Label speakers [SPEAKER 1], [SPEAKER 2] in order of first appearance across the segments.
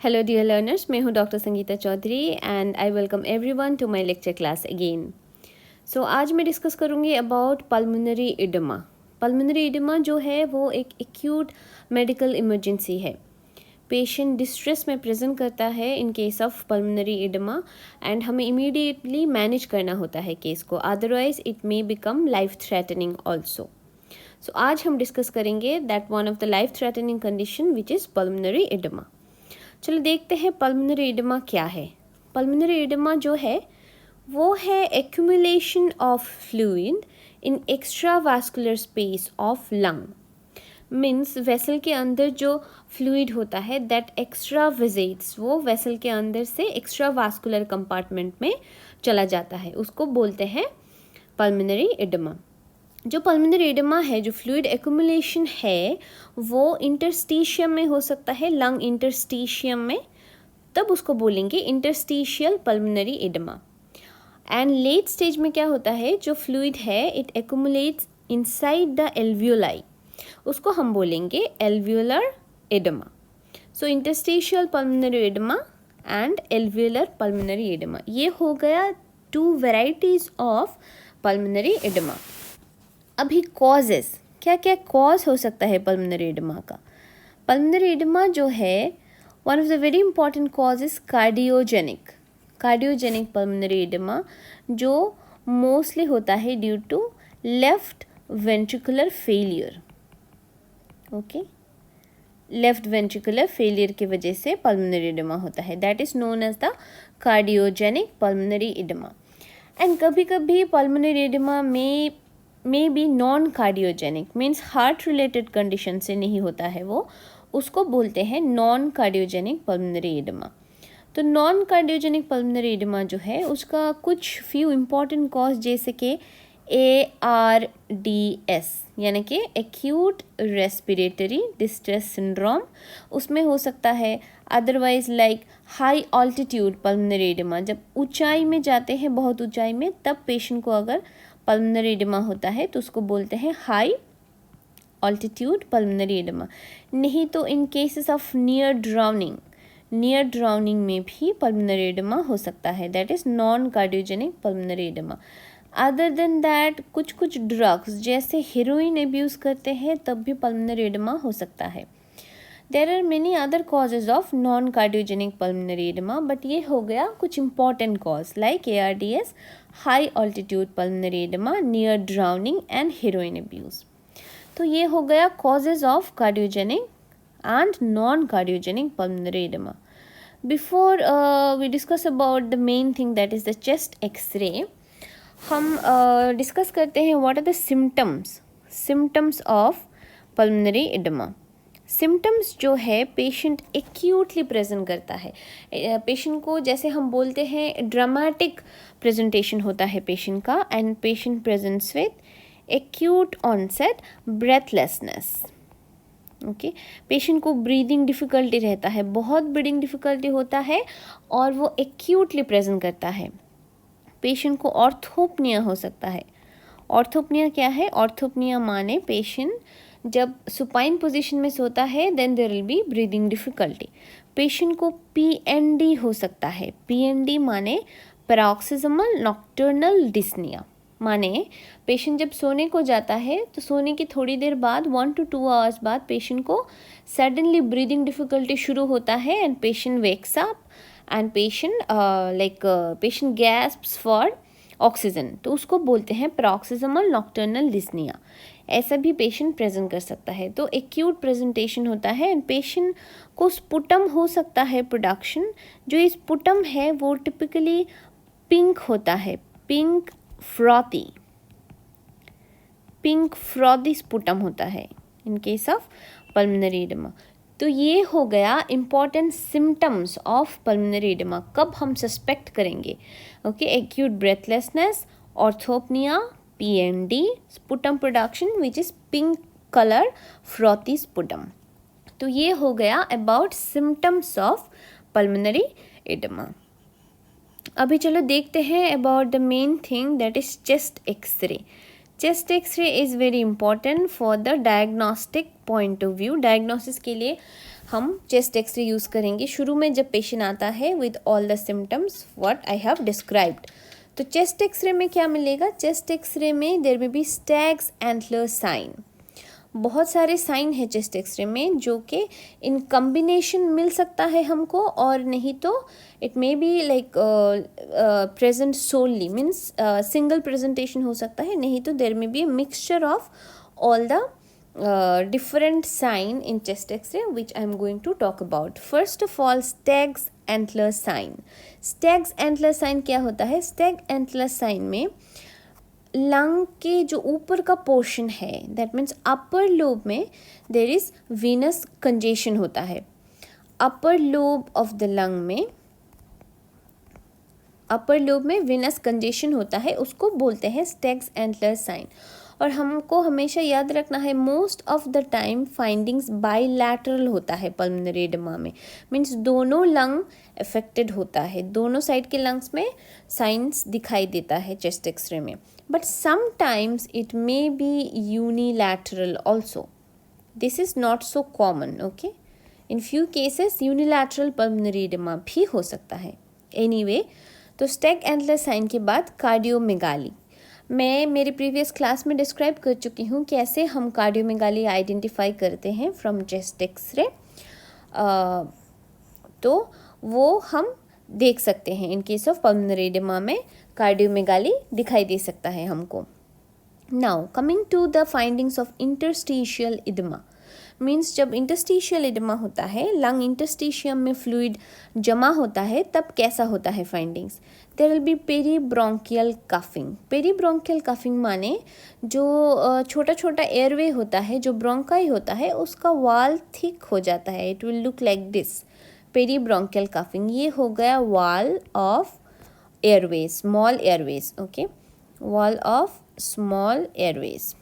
[SPEAKER 1] Hello dear learners, मैं हूं doctor Sangeeta Chaudhary and I welcome everyone to my lecture class again. So आज मैं discuss करूंगी about pulmonary oedema. Pulmonary oedema जो है वो एक एक्यूट मेडिकल इमरजेंसी है। पेशेंट डिस्ट्रेस में प्रेजेंट करता है in case of pulmonary oedema and हमें इमीडिएटली मैनेज करना होता है केस को, otherwise it may become life threatening also. So आज हम डिस्कस करेंगे that one of the life threatening condition which is pulmonary oedema. चलो देखते हैं पल्मोनरी इडेमा क्या है। पल्मोनरी इडेमा जो है वो है accumulation of fluid in extra vascular space of lung. Means vessel के अंदर जो फ्लूइड होता है दैट एक्स्ट्रा विजिट्स, वो वेसल के अंदर से एक्स्ट्रा वास्कुलर कंपार्टमेंट में चला जाता है, उसको बोलते हैं पल्मोनरी इडेमा। जो पल्मोनरी इडेमा है, जो फ्लूइड एक्यूमुलेशन है, वो इंटरस्टिशियम में हो सकता है, लंग इंटरस्टिशियम में, तब उसको बोलेंगे interstitial pulmonary oedema. And late stage में क्या होता है, जो फ्लूइड है it accumulates inside the alveoli, उसको हम बोलेंगे alveolar oedema. So interstitial pulmonary oedema and alveolar pulmonary oedema, ये हो गया two varieties of pulmonary oedema. अभी कॉजेस, क्या क्या कॉज हो सकता है पल्मोनरी इडेमा का। पल्मोनरी इडेमा जो है one of the very important cause is cardiogenic pulmonary oedema, जो मोस्टली होता है due to left ventricular failure. Okay, left ventricular failure की वजह से पल्मोनरी इडेमा होता है, that is known as the cardiogenic pulmonary oedema. And कभी कभी पल्मोनरी इडेमा में be non cardiogenic, means heart related condition से नहीं होता है वो, उसको बोलते हैं नॉन कार्डियोजेनिक पल्मोनरी इडेमा। तो नॉन कार्डियोजेनिक पल्मोनरी इडेमा जो है उसका कुछ फ्यू इम्पॉर्टेंट कॉज, जैसे कि ARDS यानी कि एक्यूट रेस्पिरेटरी डिस्ट्रेस सिंड्रोम, उसमें हो सकता है। Otherwise like high altitude pulmonary oedema, जब ऊंचाई में जाते हैं, बहुत ऊंचाई में, तब पेशेंट को अगर पल्मोनरी इडेमा होता है तो उसको बोलते हैं हाई ऑल्टीट्यूड पल्मोनरी इडेमा। नहीं तो in cases of near drowning में भी पल्मोनरी इडेमा हो सकता है, that is non cardiogenic pulmonary oedema. Other than that कुछ ड्रग्स जैसे हेरोइन अब्यूज़ करते हैं तब भी पल्मोनरी इडेमा हो सकता है। There are many other causes of non cardiogenic pulmonary oedema, but ये हो गया कुछ important cause like ARDS, high altitude pulmonary oedema, near drowning and heroin abuse. तो ये हो गया causes of cardiogenic and non cardiogenic pulmonary oedema. Before we discuss about the main thing that is the chest x ray, हम discuss करते हैं what are the symptoms of pulmonary oedema. Symptoms जो है patient actually present करता है, patient को जैसे हम बोलते हैं ड्रामेटिक प्रेजेंटेशन होता है पेशेंट का, and patient presents with acute onset breathlessness. Okay, patient को ब्रीदिंग डिफ़िकल्टी रहता है, बहुत ब्रीदिंग डिफ़िकल्टी होता है और वो एक्यूटली प्रेजेंट करता है। पेशेंट को ऑर्थोपनिया हो सकता है। ऑर्थोपनिया क्या है? ऑर्थोपनिया माने पेशेंट जब सुपाइन पोजीशन में सोता है then there will be breathing difficulty. Patient को PND हो सकता है। PND माने पैरोक्सिस्मल नॉक्टर्नल डिस्निया, माने पेशेंट जब सोने को जाता है तो सोने की थोड़ी देर बाद 1 to 2 आवर्स बाद पेशेंट को सडनली ब्रीदिंग डिफ़िकल्टी शुरू होता है and patient wakes up and patient gasps for oxygen, तो उसको बोलते हैं पैरोक्सिस्मल नॉक्टर्नल डिस्निया। ऐसा भी पेशेंट प्रेजेंट कर सकता है। तो एक्यूट प्रेजेंटेशन होता है एंड पेशेंट को स्पुटम हो सकता है प्रोडक्शन। जो ये स्पुटम है वो टिपिकली पिंक होता है, पिंक फ्रॉदी स्पुटम होता है in case of pulmonary oedema. तो ये हो गया important symptoms of pulmonary oedema. कब हम सस्पेक्ट करेंगे? Okay, acute breathlessness, orthopnoea, PND, sputum production which is pink colour frothy sputum. तो ये हो गया about symptoms of pulmonary oedema. अभी चलो देखते हैं about the main thing that is chest x-ray. Chest x-ray is very important for the diagnostic point of view. Diagnosis के लिए हम चेस्ट एक्सरे यूज़ करेंगे शुरू में जब पेशेंट आता है with all the symptoms what I have described. तो चेस्ट एक्सरे में क्या मिलेगा? चेस्ट एक्सरे में देयर में बी स्टैग्स एंटलर साइन। बहुत सारे साइन है चेस्ट एक्सरे में जो कि इन कम्बिनेशन मिल सकता है हमको, और नहीं तो it may be like present solely means single presentation हो सकता है, नहीं तो there may be a mixture of all the different sign in chest x-ray which I am going to talk about. First of all, Stag's antler sign. Stag's antler sign क्या होता है? Stag antler sign में lung के जो ऊपर का portion है, that means upper lobe में देर इज वीनस कंजेशन होता है। Upper lobe of the lung में, अपर लोब में वीनस कंजेशन होता है, उसको बोलते हैं स्टैग्स एंटलर साइन। और हमको हमेशा याद रखना है most of the time findings bilateral होता है पल्मोनरी एडेमा में, मीन्स दोनों लंग अफेक्टेड होता है, दोनों साइड के लंग्स में साइंस दिखाई देता है चेस्ट एक्सरे में। But sometimes it may B unilateral also, this is not so common, okay. In few cases unilateral pulmonary oedema भी हो सकता है। एनीवे, तो स्टैग एंटलर साइन के बाद कार्डियोमेगाली। मैं मेरे प्रीवियस क्लास में डिस्क्राइब कर चुकी हूँ कैसे हम कार्डियोमेगाली आइडेंटिफाई करते हैं फ्रॉम चेस्ट एक्सरे, तो वो हम देख सकते हैं। In case of pulmonary oedema में कार्डियोमेगाली दिखाई दे सकता है हमको। Now coming to the findings of interstitial oedema, means जब इंटरस्टिशियल एडेमा होता है, लंग इंटरस्टिशियम में फ्लूइड जमा होता है, तब कैसा होता है findings? There will be peribronchial cuffing. Peribronchial cuffing माने जो छोटा छोटा एयरवे होता है, जो ब्रोंकाई होता है, उसका वाल थिक हो जाता है, it will look like this, peribronchial cuffing. ये हो गया wall of airways, small airways, okay, wall of small airways,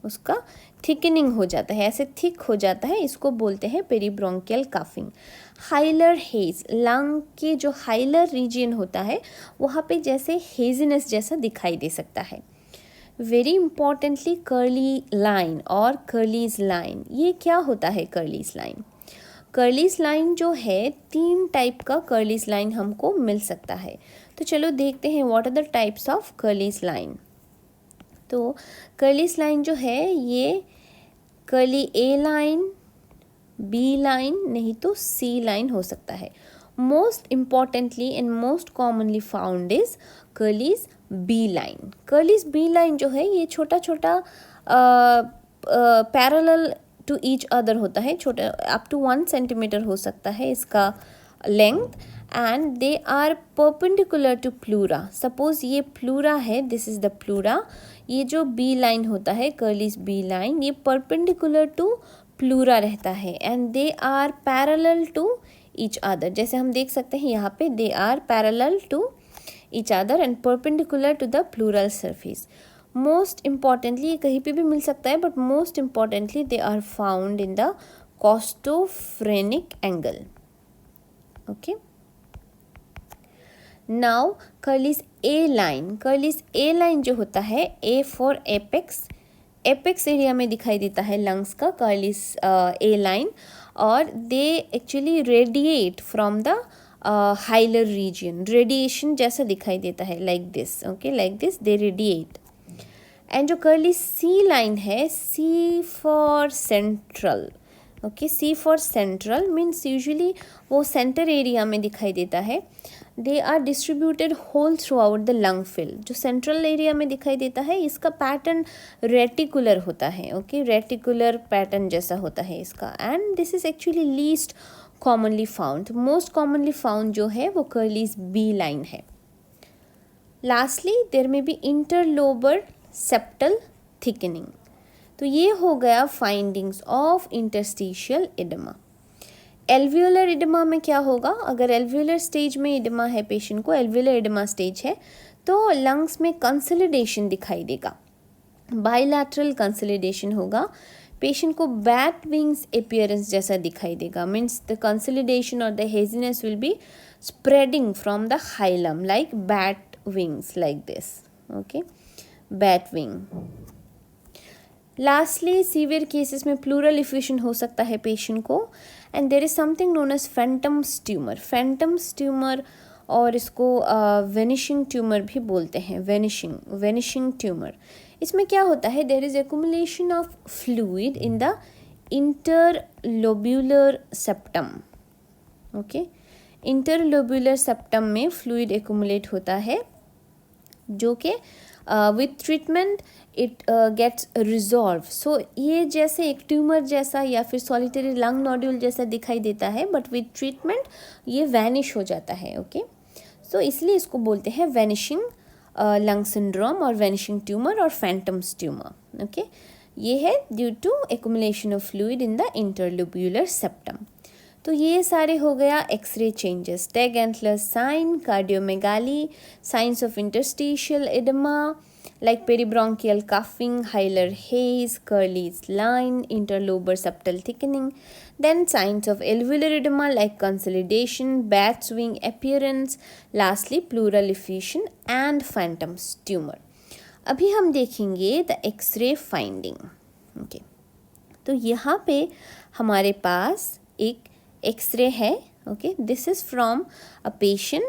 [SPEAKER 1] उसका थिकनिंग हो जाता है, ऐसे थिक हो जाता है, इसको बोलते हैं पेरीब्रोंकियल कफिंग। हाइलर हेज, लंग के जो हाइलर रीजन होता है वहाँ पे जैसे हेजीनेस जैसा दिखाई दे सकता है। वेरी इंपॉर्टेंटली कर्ली लाइन और कर्लीज लाइन, ये क्या होता है कर्लीज लाइन? कर्लीज लाइन जो है, 3 टाइप का कर्लीज लाइन हमको मिल सकता है। तो चलो देखते हैं what are the types of Kerley's line. तो कर्लीज लाइन जो है ये Kerley A line, B line, नहीं तो सी लाइन हो सकता है। Most importantly and most commonly found is Kerley's B line. Kerley's B line जो है ये छोटा छोटा पैरेलल टू ईच अदर होता है, छोटा अप टू 1 सेंटीमीटर हो सकता है इसका length, and they are perpendicular to pleura. Suppose ये प्लूरा है, दिस इज द प्लूरा, ये जो बी लाइन होता है कर्लीज बी लाइन, ये परपेंडिकुलर टू प्लूरा रहता है, and they are parallel to each other. जैसे हम देख सकते हैं यहाँ पे, they are parallel to each other and perpendicular to the pleural surface. Most importantly, ये कहीं पे भी मिल सकता है, but most importantly they are found in the costophrenic angle, okay. Now Kerley's A line, Kerley's A line जो होता है, A for apex, apex area में दिखाई देता है लंग्स का कर्लीज ए लाइन, और they actually radiate from the hilar region, radiation जैसा दिखाई देता है, like this, okay, like this they radiate. And जो कर्ली सी लाइन है, C for central, okay, C for central means usually वो centre area में दिखाई देता है। They are distributed whole throughout the lung field. जो central area में दिखाई देता है, इसका पैटर्न रेटिकुलर होता है, ओके, रेटिकुलर पैटर्न जैसा होता है इसका, and this is actually least commonly found. Most commonly found जो है वो कर्लीज बी लाइन है। लास्टली देयर में बी इंटरलोबर सेप्टल थिकनिंग। तो ये हो गया findings of interstitial oedema. Alveolar oedema में क्या होगा? अगर एल्वियोलर स्टेज में एडेमा है पेशेंट को, एल्वियोलर एडेमा स्टेज है, तो लंग्स में कंसोलिडेशन दिखाई देगा, बाइलैटरल कंसोलिडेशन होगा, पेशेंट को बैट विंग्स अपीयरेंस जैसा दिखाई देगा, मीन्स द कंसोलिडेशन और the haziness will be spreading from the hilum like bat wings, like this, okay, bat wing. Lastly severe cases में प्लूरल इफ्यूजन हो सकता है पेशेंट को, and there is something known as phantoms tumour. Phantoms tumour और इसको vanishing tumour भी बोलते हैं, वेनिशिंग ट्यूमर। इसमें क्या होता है, there is accumulation of fluid in the interlobular septum. Okay, interlobular septum में फ्लूइड एक्युमुलेट होता है, जो कि with treatment it gets resolve. So ये जैसे एक ट्यूमर जैसा या फिर सॉलिटरी लंग नोड्यूल जैसा दिखाई देता है, बट विथ ट्रीटमेंट ये वैनिश हो जाता है। ओके, सो इसलिए इसको बोलते हैं वैनिशिंग लंग सिंड्रोम और वैनिशिंग ट्यूमर और फैंटम्स ट्यूमर। ओके, ये है due to accumulation of fluid in the interlobular septum. तो ये सारे हो गया x-ray changes, stag antler sign, cardiomegaly, signs of interstitial oedema like peribronchial coughing, hilar haze, Curley's line, interlobar septal thickening, then signs of alveolar edema like consolidation, bat's wing appearance, lastly pleural effusion and phantom's tumor. अभी हम देखेंगे the x ray finding. Okay, तो यहाँ पे हमारे पास एक x-ray है। Okay, this is from a patient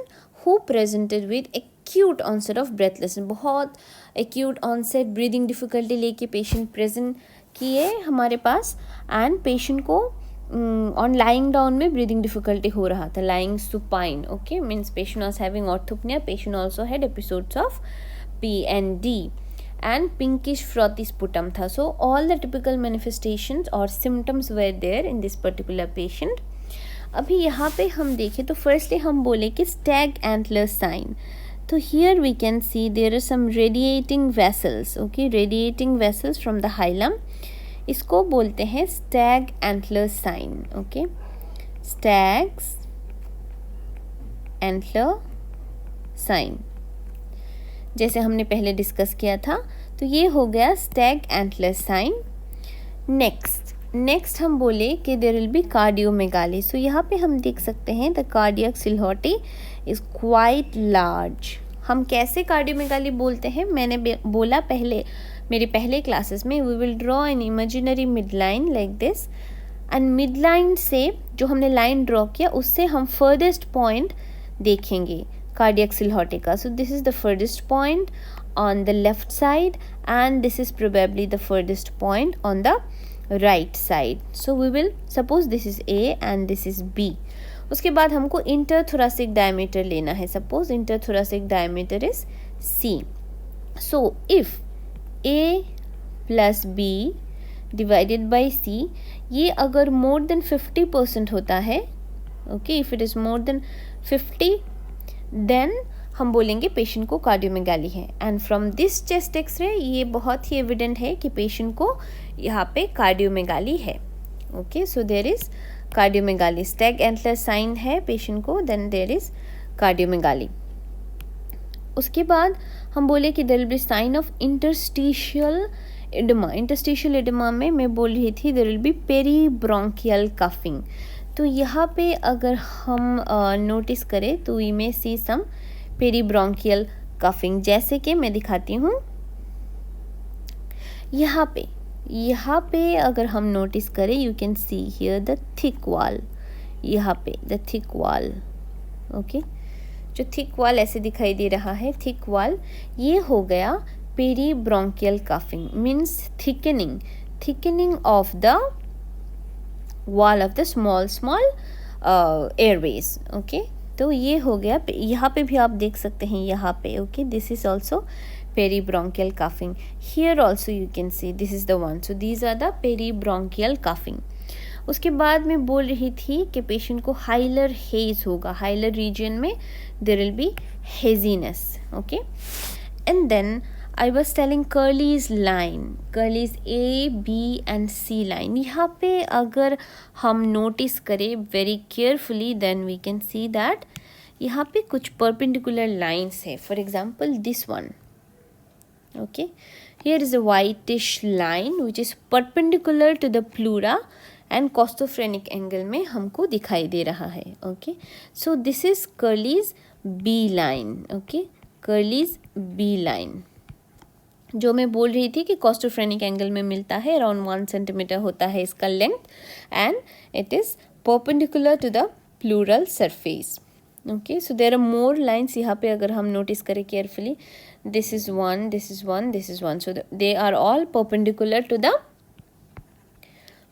[SPEAKER 1] who presented with acute onset of breathlessness. बहुत एक्यूट ऑनसेट ब्रीदिंग डिफ़िकल्टी लेके पेशेंट प्रेजेंट किए हमारे पास, एंड पेशेंट को ऑन लाइंग डाउन में ब्रीदिंग डिफ़िकल्टी हो रहा था, lying supine. Okay, means patient was having orthopnoea, patient also had episodes of PND and pinkish frothy sputum था. So all the typical manifestations or symptoms were there in this particular patient. अभी यहाँ पे हम देखें तो firstly हम बोले कि stag antler sign. तो here we can see there are some radiating vessels. Okay, radiating vessels from the hilum. इसको बोलते हैं stag antler sign. Okay, stag's antler sign जैसे हमने पहले डिस्कस किया था. तो ये हो गया स्टैग एंटलर साइन. नेक्स्ट हम बोले कि there will be cardiomegaly. So यहाँ पे हम देख सकते हैं the cardiac silhouette is quite large. हम कैसे कार्डियोमेगाली बोलते हैं, मैंने बोला पहले मेरे पहले क्लासेस में, we will draw an imaginary mid line like this, and mid line से जो हमने लाइन ड्रॉ किया उससे हम फर्देस्ट पॉइंट देखेंगे cardiac silhotica. So this is the furthest point on the left side and this is probably the furthest point on the right side. So we will suppose this is A and this is B. उसके बाद हमको interthoracic diameter लेना है. Suppose interthoracic diameter is C. So if A plus B divided by C ये अगर more than 50% होता है, okay, if it is more than 50 then हम बोलेंगे पेशेंट को कार्डियोमेगाली है. And from this chest x-ray ये बहुत ही एविडेंट है कि पेशेंट को यहाँ पे कार्डियोमेगाली है. Okay, so there is cardiomegaly. Stag antler sign है पेशेंट को, देन देयर इज़ कार्डियोमेगाली. उसके बाद हम बोले कि there will be sign of interstitial oedema. Interstitial oedema में मैं बोल रही थी there will be peribronchial cuffing. तो यहाँ पे अगर हम नोटिस करें तो we may C some पेरीब्रोंकियल coughing, जैसे कि मैं दिखाती हूँ. यहाँ पे अगर हम नोटिस करें you can see here the thick wall. यहाँ पे द थिक वॉल, ओके, जो थिक वॉल ऐसे दिखाई दे रहा है, थिक वॉल, ये हो गया peribronchial cuffing. Means thickening of the wall of the small airways. Okay, तो ये हो गया. यहाँ पे भी आप देख सकते हैं, यहाँ पे, okay, this is also peribronchial cuffing. Here also you can see this is the one. So these are the peribronchial cuffing. उसके बाद मैं बोल रही थी कि पेशेंट को हाइलर हेज होगा. हाइलर रीजन में there will be haziness. Okay, and then I was telling Curley's line, Curley's A, B and C line. यहाँ पे अगर हम नोटिस करें very carefully then we can see that यहाँ पे कुछ perpendicular lines है. For example, this one. Okay, here is a whitish line which is perpendicular to the pleura and costophrenic angle में हमको दिखाई दे रहा है. Okay, so this is Curley's B line. Okay, Curley's B line. जो मैं बोल रही थी कि कॉस्टोफ्रेनिक एंगल में मिलता है, अराउंड 1 सेंटीमीटर होता है इसका length, and it is perpendicular to the pleural surface. Okay, so there are more lines यहाँ पे अगर हम नोटिस करें carefully, this is one, this is one, this is one, so they are all perpendicular to the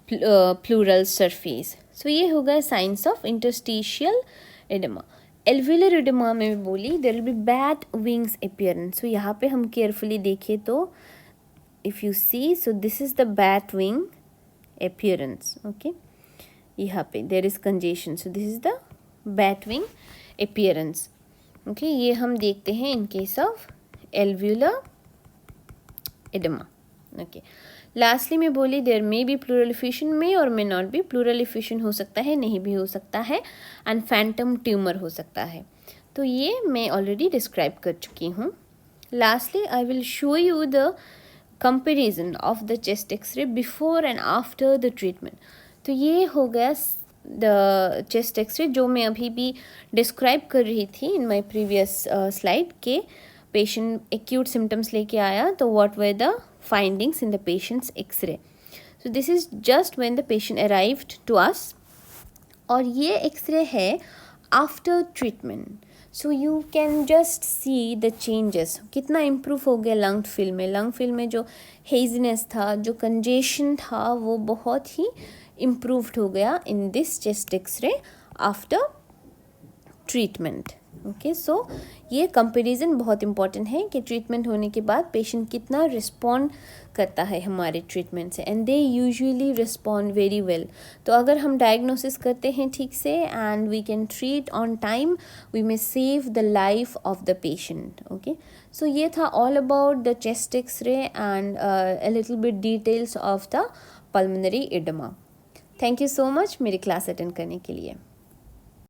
[SPEAKER 1] pleural surface. So ये हो गया signs of interstitial oedema. Alveolar oedema में भी बोली there will be bat wings appearance. So यहाँ पे हम carefully देखें तो if you see, so this is the bat wing appearance. Okay, यहाँ पे there is congestion, so this is the bat wing appearance. Okay, ये हम देखते हैं in case of alveolar oedema. Okay, lastly में बोली there may be pleural effusion, may और may not be. Pleural effusion हो सकता है, नहीं भी हो सकता है, एंड फैंटम ट्यूमर हो सकता है. तो ये मैं ऑलरेडी डिस्क्राइब कर चुकी हूँ. Lastly I will show you the comparison of the chest x-ray before and after the treatment. तो ये हो गया द चेस्ट एक्सरे जो मैं अभी भी डिस्क्राइब कर रही थी इन माई प्रीवियस स्लाइड के. पेशेंट एक्यूट सिम्टम्स लेके आया, तो what were the findings in the patient's x-ray. So this is just when the patient arrived to us. और ये x-ray है after treatment. So you can just see the changes. कितना improve हो गया lung fill में. Lung fill में जो haziness था, जो कंजेशन था, वो बहुत ही improved हो गया in this chest x-ray after treatment. Okay, so ये कंपैरिजन बहुत इंपॉर्टेंट है कि ट्रीटमेंट होने के बाद पेशेंट कितना रिस्पॉन्ड करता है हमारे ट्रीटमेंट से, and they usually respond very well. तो अगर हम डायग्नोसिस करते हैं ठीक से and we can treat on time, we may save the life of the patient. Okay, so ये था all about the chest x ray and a little bit details of the pulmonary oedema. Thank you so much मेरी class attend करने के लिए.